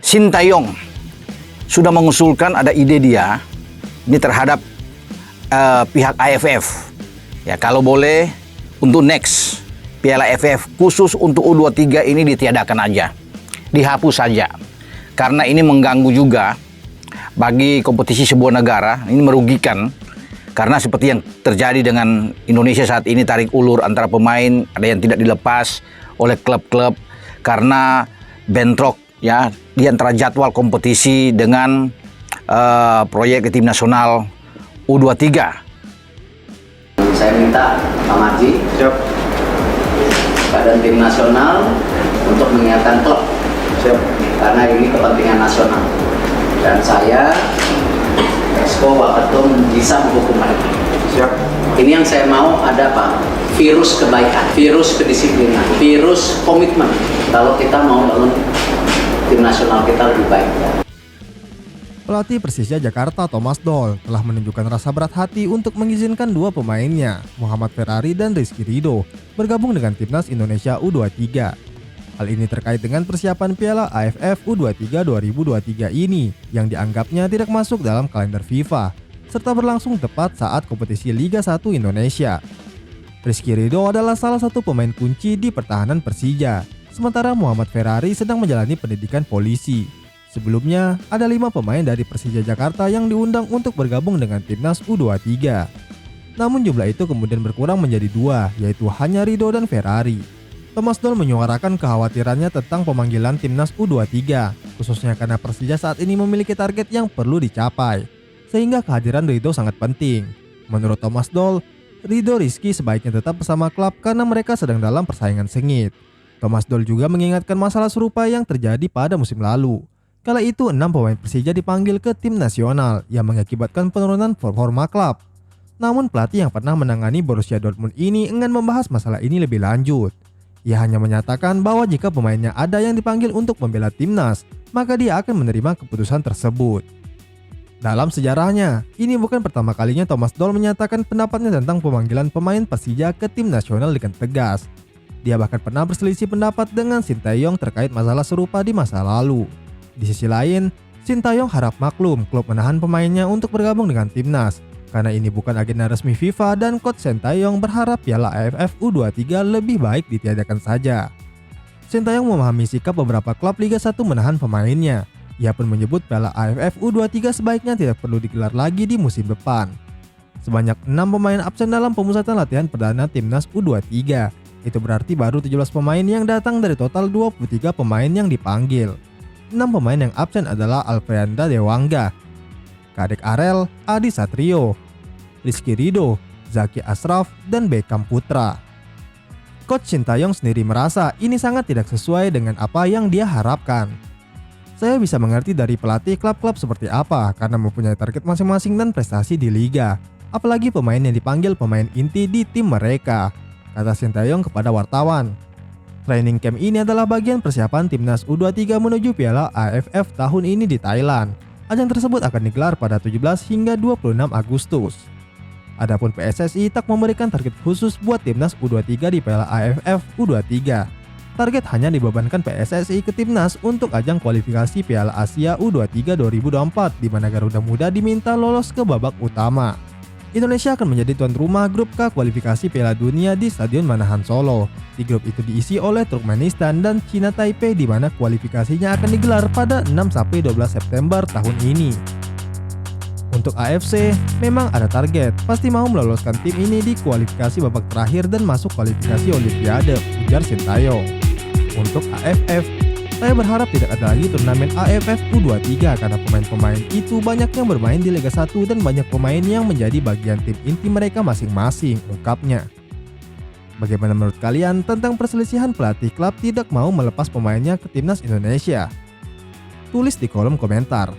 Sintayong sudah mengusulkan ada ide dia ini terhadap pihak AFF. Ya, kalau boleh untuk next Piala AFF khusus untuk U23 ini ditiadakan aja. Dihapus saja. Karena ini mengganggu juga bagi kompetisi sebuah negara, ini merugikan. Karena seperti yang terjadi dengan Indonesia saat ini, tarik ulur antara pemain, ada yang tidak dilepas oleh klub-klub karena bentrok ya di antara jadwal kompetisi dengan proyek tim nasional U23. Saya minta Pak Marji, Badan Tim Nasional untuk mengingatkan klub, karena ini kepentingan nasional. Dan saya Esko Waketum bisa menghukum mereka. Ini yang saya mau ada Pak, virus kebaikan, virus kedisiplinan, virus komitmen. Kalau kita mau bangun tim nasional kita lebih baik. Pelatih Persija Jakarta Thomas Doll telah menunjukkan rasa berat hati untuk mengizinkan dua pemainnya, Muhammad Ferrari dan Rizky Ridho, bergabung dengan Timnas Indonesia U23. Hal ini terkait dengan persiapan Piala AFF U23 2023 ini yang dianggapnya tidak masuk dalam kalender FIFA, serta berlangsung tepat saat kompetisi Liga 1 Indonesia. Rizky Ridho adalah salah satu pemain kunci di pertahanan Persija, sementara Muhammad Ferrari sedang menjalani pendidikan polisi. Sebelumnya, ada 5 pemain dari Persija Jakarta yang diundang untuk bergabung dengan Timnas U23. Namun jumlah itu kemudian berkurang menjadi 2, yaitu hanya Ridho dan Ferrari. Thomas Doll menyuarakan kekhawatirannya tentang pemanggilan Timnas U23, khususnya karena Persija saat ini memiliki target yang perlu dicapai, sehingga kehadiran Ridho sangat penting. Menurut Thomas Doll, Ridho Rizky sebaiknya tetap bersama klub karena mereka sedang dalam persaingan sengit. Thomas Doll juga mengingatkan masalah serupa yang terjadi pada musim lalu. Kala itu 6 pemain Persija dipanggil ke tim nasional yang mengakibatkan penurunan performa klub. Namun pelatih yang pernah menangani Borussia Dortmund ini enggan membahas masalah ini lebih lanjut. Ia hanya menyatakan bahwa jika pemainnya ada yang dipanggil untuk membela timnas, maka dia akan menerima keputusan tersebut. Dalam sejarahnya, ini bukan pertama kalinya Thomas Doll menyatakan pendapatnya tentang pemanggilan pemain Persija ke tim nasional dengan tegas. Dia bahkan pernah berselisih pendapat dengan Sintayong terkait masalah serupa di masa lalu. Di sisi lain, Sintayong harap maklum klub menahan pemainnya untuk bergabung dengan timnas, karena ini bukan agenda resmi FIFA dan coach Sintayong berharap Piala AFF U23 lebih baik ditiadakan saja. Sintayong memahami sikap beberapa klub Liga 1 menahan pemainnya. Ia pun menyebut Piala AFF U23 sebaiknya tidak perlu digelar lagi di musim depan. Sebanyak 6 pemain absen dalam pemusatan latihan perdana Timnas U23. Itu berarti baru 17 pemain yang datang dari total 23 pemain yang dipanggil. 6 pemain yang absen adalah Alfreanda Dewangga, Kadek Arel, Adi Satrio, Rizky Ridho, Zaki Ashraf, dan Beckham Putra. Coach Sintayong sendiri merasa ini sangat tidak sesuai dengan apa yang dia harapkan. Saya bisa mengerti dari pelatih klub-klub seperti apa karena mempunyai target masing-masing dan prestasi di liga. Apalagi pemain yang dipanggil pemain inti di tim mereka, kata Sintayong kepada wartawan. Training camp ini adalah bagian persiapan Timnas U23 menuju Piala AFF tahun ini di Thailand. Ajang tersebut akan digelar pada 17 hingga 26 Agustus. Adapun PSSI tak memberikan target khusus buat Timnas U23 di Piala AFF U23. Target hanya dibebankan PSSI ke Timnas untuk ajang kualifikasi Piala Asia U23 2024 di mana Garuda Muda diminta lolos ke babak utama. Indonesia akan menjadi tuan rumah grup K kualifikasi Piala Dunia di Stadion Manahan Solo. Di grup itu diisi oleh Turkmenistan dan Cina Taipei di mana kualifikasinya akan digelar pada 6-12 September tahun ini. Untuk AFC, memang ada target, pasti mau meloloskan tim ini di kualifikasi babak terakhir dan masuk kualifikasi Olimpiade, ujar Sintayong. Untuk AFF, saya berharap tidak ada lagi turnamen AFF U23 karena pemain-pemain itu banyak yang bermain di Liga 1 dan banyak pemain yang menjadi bagian tim inti mereka masing-masing, ungkapnya. Bagaimana menurut kalian tentang perselisihan pelatih klub tidak mau melepas pemainnya ke Timnas Indonesia? Tulis di kolom komentar.